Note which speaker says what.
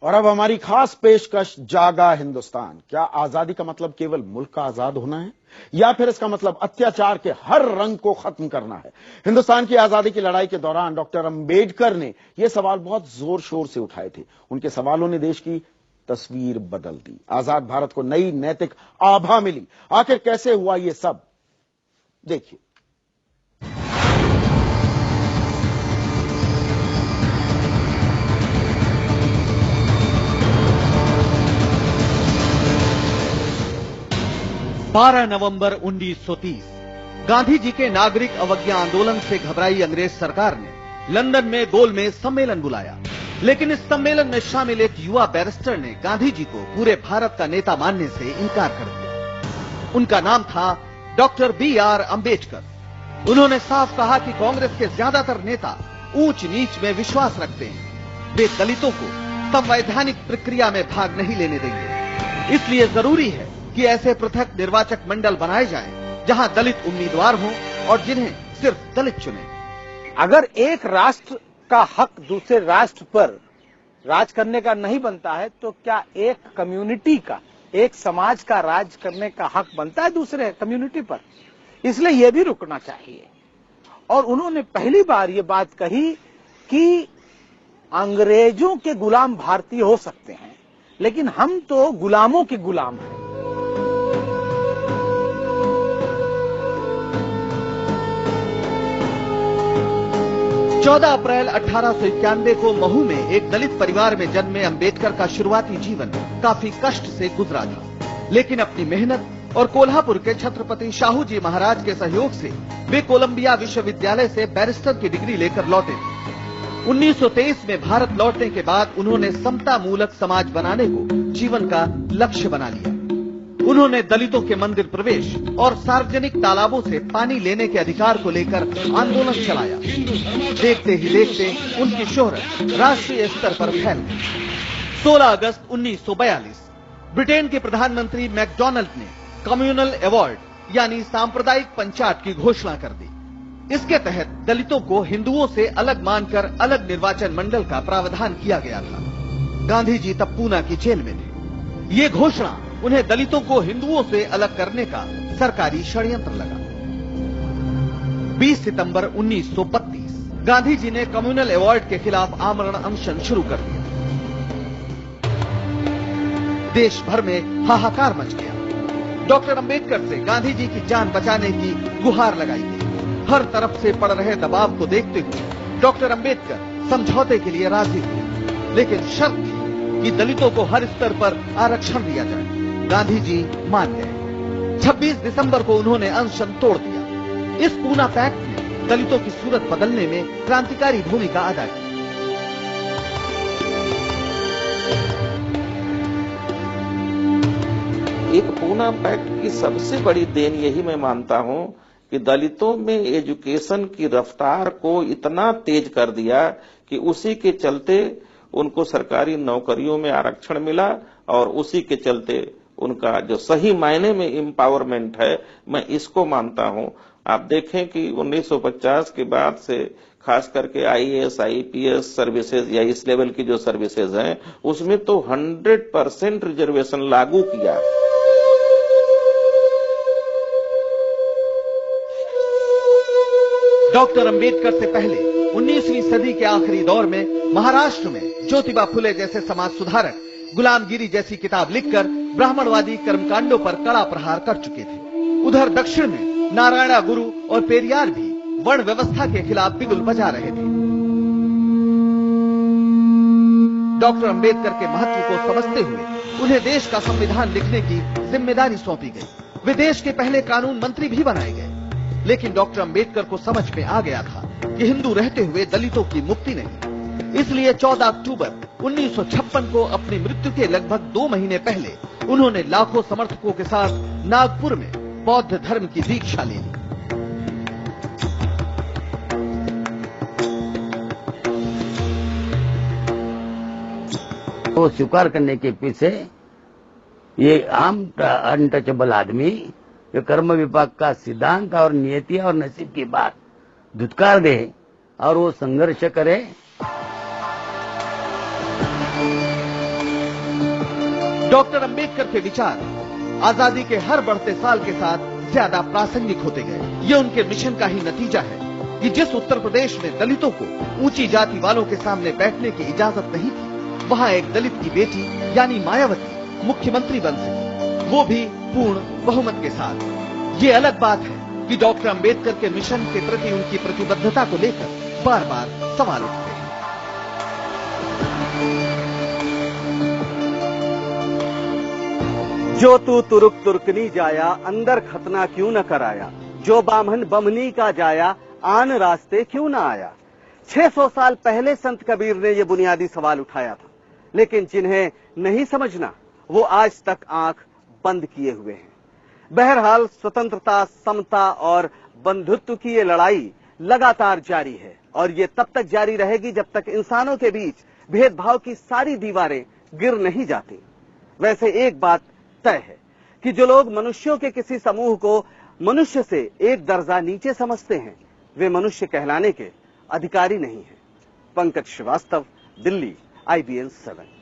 Speaker 1: और अब हमारी खास पेशकश जागा हिंदुस्तान। क्या आजादी का मतलब केवल मुल्क का आजाद होना है या फिर इसका मतलब अत्याचार के हर रंग को खत्म करना है? हिंदुस्तान की आजादी की लड़ाई के दौरान डॉक्टर अंबेडकर ने यह सवाल बहुत जोर शोर से उठाए थे। उनके सवालों ने देश की तस्वीर बदल दी। आजाद भारत को नई नैतिक आभा मिली। आखिर कैसे हुआ यह सब, देखिए।
Speaker 2: 12 नवंबर 1930 गांधी जी के नागरिक अवज्ञा आंदोलन से घबराई अंग्रेज सरकार ने लंदन में गोलमेज सम्मेलन बुलाया। लेकिन इस सम्मेलन में शामिल एक युवा बैरिस्टर ने गांधी जी को पूरे भारत का नेता मानने से इनकार कर दिया। उनका नाम था डॉक्टर B.R. अंबेडकर। उन्होंने साफ कहा कि कांग्रेस के ज्यादातर नेता ऊंच नीच में विश्वास रखते हैं। वे दलितों को संवैधानिक प्रक्रिया में भाग नहीं लेने देंगे। इसलिए जरूरी है कि ऐसे पृथक निर्वाचक मंडल बनाए जाएं, जहां दलित उम्मीदवार हों और जिन्हें सिर्फ दलित चुने।
Speaker 3: अगर एक राष्ट्र का हक दूसरे राष्ट्र पर राज करने का नहीं बनता है, तो क्या एक कम्युनिटी का, एक समाज का राज करने का हक बनता है दूसरे कम्युनिटी पर? इसलिए यह भी रुकना चाहिए। और उन्होंने पहली बार ये बात कही कि अंग्रेजों के गुलाम भारतीय हो सकते हैं, लेकिन हम तो गुलामों के गुलाम हैं।
Speaker 2: 14 अप्रैल 1891 को महू में एक दलित परिवार में जन्मे अंबेडकर का शुरुआती जीवन काफी कष्ट से गुजरा था। लेकिन अपनी मेहनत और कोल्हापुर के छत्रपति शाहू जी महाराज के सहयोग से वे कोलंबिया विश्वविद्यालय से बैरिस्टर की डिग्री लेकर लौटे थे। 1923 में भारत लौटने के बाद उन्होंने समता मूलक समाज बनाने को जीवन का लक्ष्य बना लिया। उन्होंने दलितों के मंदिर प्रवेश और सार्वजनिक तालाबों से पानी लेने के अधिकार को लेकर आंदोलन चलाया। देखते ही देखते उनकी शोहरत राष्ट्रीय स्तर पर फैल गई। 16 अगस्त 1942 ब्रिटेन के प्रधानमंत्री मैकडॉनल्ड ने कम्युनल अवार्ड यानी सांप्रदायिक पंचायत की घोषणा कर दी। इसके तहत दलितों को हिंदुओं से अलग मानकर अलग निर्वाचन मंडल का प्रावधान किया गया था। गांधी जी तब पूना की जेल में थे। ये घोषणा उन्हें दलितों को हिंदुओं से अलग करने का सरकारी षड्यंत्र लगा। 20 सितंबर 1932 गांधी जी ने कम्युनल अवार्ड के खिलाफ आमरण अनशन शुरू कर दिया। देश भर में हाहाकार मच गया। डॉक्टर अंबेडकर से गांधी जी की जान बचाने की गुहार लगाई गई। हर तरफ से पड़ रहे दबाव को देखते हुए डॉक्टर अंबेडकर समझौते के लिए राजी हुए, लेकिन शर्त थी कि दलितों को हर स्तर पर आरक्षण दिया जाए। गांधी जी मान गए। 26 दिसंबर को उन्होंने अनशन तोड़ दिया। इस पूना पैक्ट ने दलितों की सूरत बदलने में क्रांतिकारी भूमिका अदा की।
Speaker 4: एक पूना पैक्ट की सबसे बड़ी देन यही मैं मानता हूं कि दलितों में एजुकेशन की रफ्तार को इतना तेज कर दिया कि उसी के चलते उनको सरकारी नौकरियों में आरक्षण मिला और उसी के चलते उनका जो सही मायने में एम्पावरमेंट है, मैं इसको मानता हूं। आप देखें कि 1950 के बाद से खास करके IAS, IPS सर्विसेज या इस लेवल की जो सर्विसेज हैं, उसमें तो 100% रिजर्वेशन लागू किया।
Speaker 2: डॉक्टर अंबेडकर से पहले 19वीं सदी के आखिरी दौर में महाराष्ट्र में ज्योतिबा फुले जैसे समाज सुधारक गुलामगिरी जैसी किताब लिखकर ब्राह्मणवादी कर्मकांडों पर कड़ा प्रहार कर चुके थे। उधर दक्षिण में नारायणा गुरु और पेरियार भी वर्ण व्यवस्था के खिलाफ बिगुल बजा रहे थे। डॉक्टर अंबेडकर के महत्व को समझते हुए उन्हें देश का संविधान लिखने की जिम्मेदारी सौंपी गई। वे देश के पहले कानून मंत्री भी बनाए गए। लेकिन डॉक्टर अंबेडकर को समझ में आ गया था कि हिंदू रहते हुए दलितों की मुक्ति नहीं। इसलिए 14 अक्टूबर 1956 को अपनी मृत्यु के लगभग 2 महीने पहले उन्होंने लाखों समर्थकों के साथ नागपुर में बौद्ध धर्म की दीक्षा ले ली।
Speaker 5: वो स्वीकार करने के पीछे ये आम अनटचेबल आदमी जो कर्म विपाक का सिद्धांत और नियति और नसीब की बात धुतकार दे और वो संघर्ष करे।
Speaker 2: डॉक्टर अंबेडकर के विचार आजादी के हर बढ़ते साल के साथ ज्यादा प्रासंगिक होते गए। ये उनके मिशन का ही नतीजा है कि जिस उत्तर प्रदेश में दलितों को ऊंची जाति वालों के सामने बैठने की इजाजत नहीं थी, वहां एक दलित की बेटी यानी मायावती मुख्यमंत्री बन सकी, वो भी पूर्ण बहुमत के साथ। ये अलग बात है कि डॉक्टर अंबेडकर के मिशन के प्रति उनकी प्रतिबद्धता को लेकर बार बार सवाल उठते हैं।
Speaker 6: जो तू तुरुक तुर्कनी जाया, अंदर खतना क्यों न कराया, जो बामन बमनी का जाया, आन रास्ते क्यों न आया। 600 साल पहले संत कबीर ने यह बुनियादी सवाल उठाया था, लेकिन जिन्हें नहीं समझना वो आज तक आंख बंद किए हुए हैं। बहरहाल स्वतंत्रता, समता और बंधुत्व की ये लड़ाई लगातार जारी है और ये तब तक जारी रहेगी जब तक इंसानों के बीच भेदभाव की सारी दीवारें गिर नहीं जाती। वैसे एक बात तय है कि जो लोग मनुष्यों के किसी समूह को मनुष्य से एक दर्जा नीचे समझते हैं, वे मनुष्य कहलाने के अधिकारी नहीं हैं। पंकज श्रीवास्तव, दिल्ली, IBN 7।